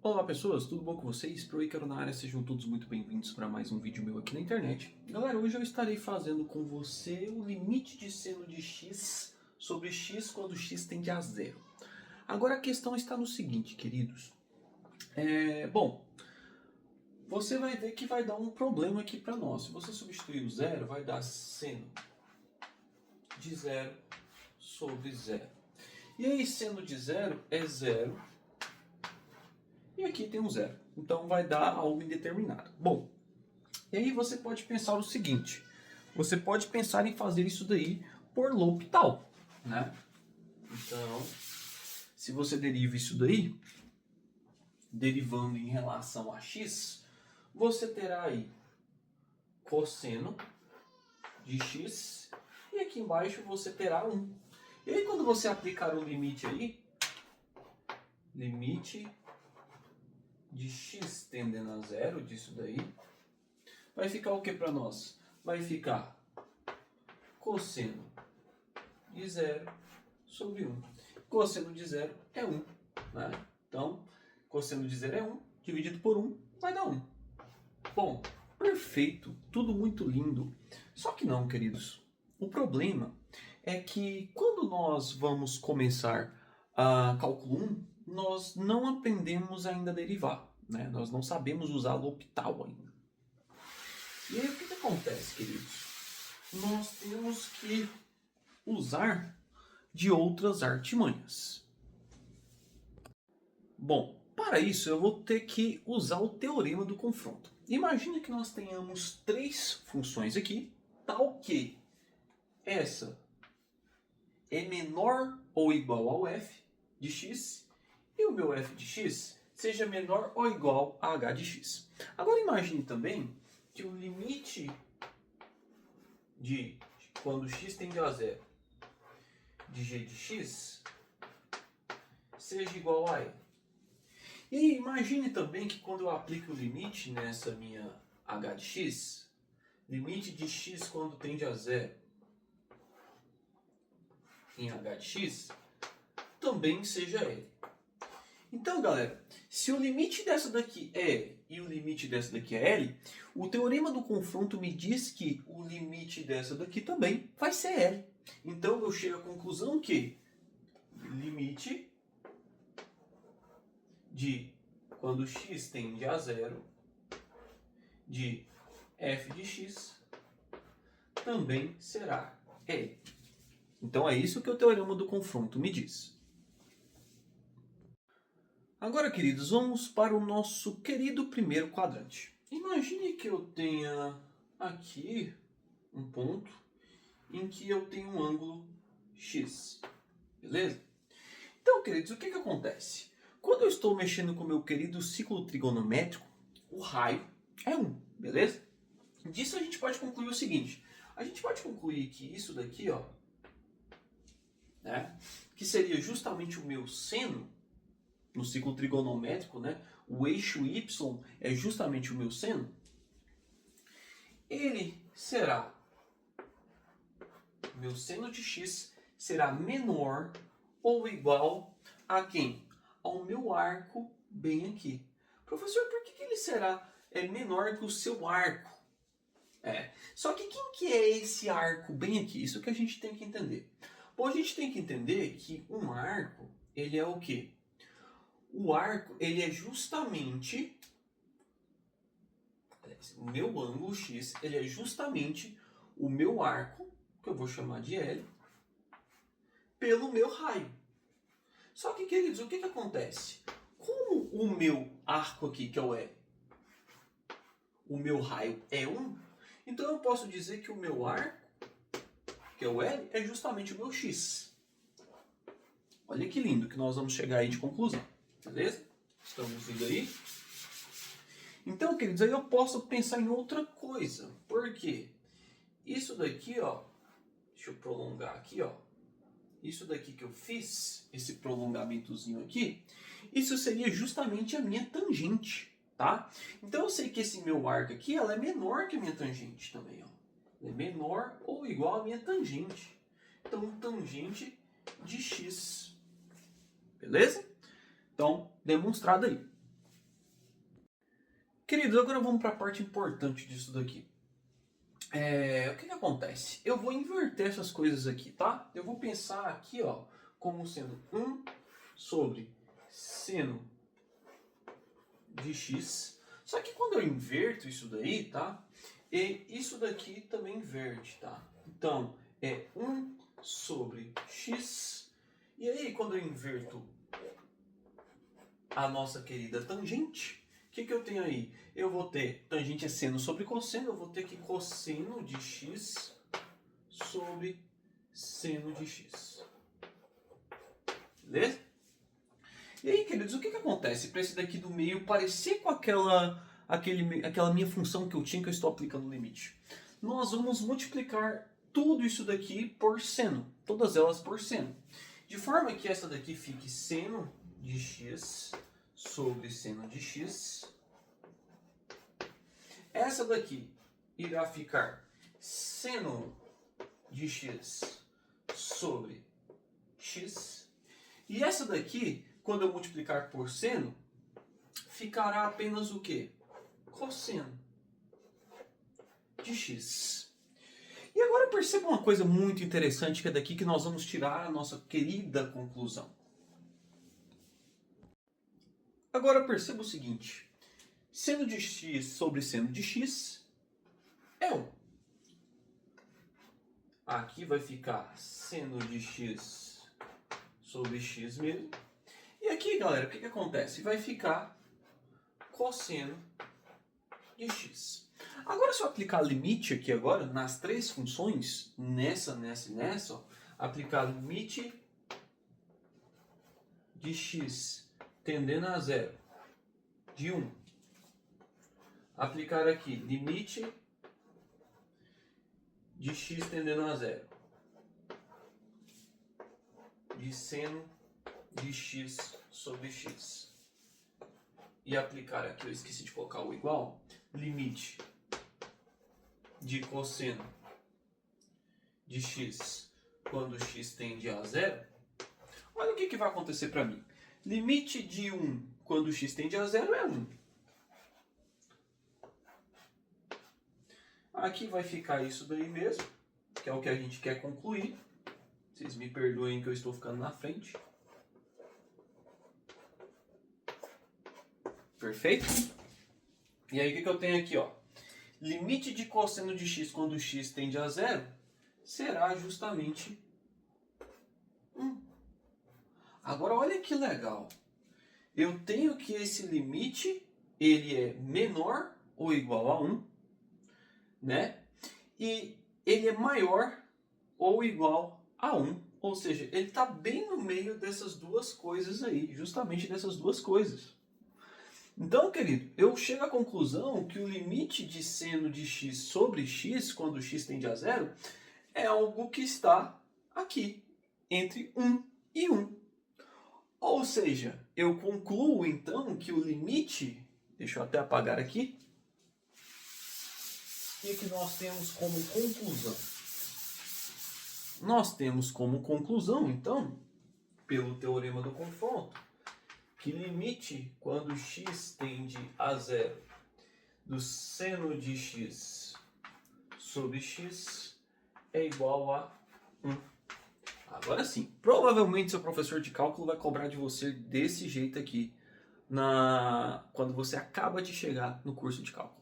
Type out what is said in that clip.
Olá pessoas, tudo bom com vocês? Pro Ícaro na área, sejam todos muito bem-vindos para mais um vídeo meu aqui na internet. Galera, hoje eu estarei fazendo com você o limite de seno de x sobre x quando x tende a zero. Agora a questão está no seguinte, queridos. Você vai ver que vai dar um problema aqui para nós. Se você substituir o zero, vai dar seno de zero sobre zero. E aí, seno de zero é zero. E aqui tem um zero. Então vai dar algo indeterminado. Bom, e aí você pode pensar o seguinte. Você pode pensar em fazer isso daí por L'Hopital, né? Então, se você deriva isso daí, derivando em relação a x, você terá aí cosseno de x e aqui embaixo você terá 1. E aí quando você aplicar o limite aí, limite de x tendendo a zero disso daí, vai ficar o que para nós? Vai ficar cosseno de zero sobre 1. Cosseno de zero é 1. Né? Então, cosseno de zero é 1, dividido por 1 vai dar 1. Bom, perfeito, tudo muito lindo. Só que não, queridos. O problema é que quando nós vamos começar a cálculo 1, nós não aprendemos ainda a derivar, né? Nós não sabemos usar L'Hopital ainda. E aí o que acontece, queridos? Nós temos que usar de outras artimanhas. Bom, para isso eu vou ter que usar o teorema do confronto. Imagina que nós tenhamos três funções aqui, tal que essa é menor ou igual ao f de x e o meu f de x seja menor ou igual a h de x. Agora imagine também que o limite de quando x tende a zero de g de x seja igual a e. E imagine também que quando eu aplico o limite nessa minha h de x, limite de x quando tende a zero em h de x, também seja L. Então, galera, se o limite dessa daqui é L e o limite dessa daqui é L, o teorema do confronto me diz que o limite dessa daqui também vai ser L. Então, eu chego à conclusão que limite de quando x tende a zero de f de x também será L. Então é isso que o teorema do confronto me diz. Agora, queridos, vamos para o nosso querido primeiro quadrante. Imagine que eu tenha aqui um ponto em que eu tenho um ângulo x. Beleza? Então, queridos, o que acontece? Quando eu estou mexendo com o meu querido ciclo trigonométrico, o raio é 1, beleza? Disso a gente pode concluir o seguinte. A gente pode concluir que isso daqui, ó, né, que seria justamente o meu seno, no ciclo trigonométrico, né, o eixo y é justamente o meu seno, meu seno de x será menor ou igual a quem? Ao meu arco bem aqui. Professor, por que ele será menor que o seu arco? Só que quem que é esse arco bem aqui? Isso que a gente tem que entender. Bom, a gente tem que entender que um arco, ele é o quê? O arco, ele é justamente, o meu ângulo x, ele é justamente o meu arco, que eu vou chamar de L, pelo meu raio. Só que, queridos, o que acontece? Como o meu arco aqui, que é o L, o meu raio é 1, então eu posso dizer que o meu arco, que é o L, é justamente o meu x. Olha que lindo que nós vamos chegar aí de conclusão. Beleza? Estamos indo aí. Então, queridos, aí eu posso pensar em outra coisa. Por quê? Isso daqui, ó, deixa eu prolongar aqui, ó. Isso daqui que eu fiz, esse prolongamentozinho aqui, isso seria justamente a minha tangente, tá? Então eu sei que esse meu arco aqui, ela é menor que a minha tangente também, ó. Ela é menor ou igual à minha tangente. Então, tangente de x. Beleza? Então, demonstrado aí. Queridos, agora vamos para a parte importante disso daqui. O que acontece? Eu vou inverter essas coisas aqui, tá? Eu vou pensar aqui, ó, como sendo 1 sobre seno de x. Só que quando eu inverto isso daí, tá? E isso daqui também inverte, tá? Então, é 1 sobre x. E aí, quando eu inverto a nossa querida tangente, o que eu tenho aí? Eu vou ter, tangente é seno sobre cosseno, eu vou ter que cosseno de x sobre seno de x. Beleza? E aí, queridos, o que acontece para esse daqui do meio parecer com aquela minha função que eu tinha que eu estou aplicando no limite? Nós vamos multiplicar tudo isso daqui por seno, todas elas por seno. De forma que essa daqui fique seno de x sobre seno de x. Essa daqui irá ficar seno de x sobre x. E essa daqui, quando eu multiplicar por seno, ficará apenas o quê? Cosseno de x. E agora perceba uma coisa muito interessante que é daqui que nós vamos tirar a nossa querida conclusão. Agora perceba o seguinte. Seno de x sobre seno de x é 1. Aqui vai ficar seno de x sobre x mesmo. E aqui, galera, o que acontece? Vai ficar cosseno de x. Agora, se eu aplicar limite aqui agora, nas três funções, nessa e nessa, ó, aplicar limite de x tendendo a zero de 1. Aplicar aqui limite de x tendendo a zero de seno de x sobre x. E aplicar aqui, eu esqueci de colocar o igual, limite de cosseno de x quando x tende a zero. Olha o que vai acontecer para mim. Limite de 1 quando x tende a zero é 1. Aqui vai ficar isso daí mesmo, que é o que a gente quer concluir. Vocês me perdoem que eu estou ficando na frente. Perfeito? E aí o que eu tenho aqui, ó? Limite de cosseno de x quando x tende a zero será justamente 1. Agora olha que legal. Eu tenho que esse limite ele é menor ou igual a 1, né? E ele é maior ou igual a 1, ou seja, ele está bem no meio dessas duas coisas aí, justamente dessas duas coisas. Então, querido, eu chego à conclusão que o limite de seno de x sobre x, quando x tende a zero, é algo que está aqui, entre 1 e 1. Ou seja, eu concluo então que o limite, deixa eu até apagar aqui, o que nós temos como conclusão? Nós temos como conclusão, então, pelo teorema do confronto, que limite quando x tende a zero do seno de x sobre x é igual a 1. Agora sim, provavelmente seu professor de cálculo vai cobrar de você desse jeito aqui quando você acaba de chegar no curso de cálculo.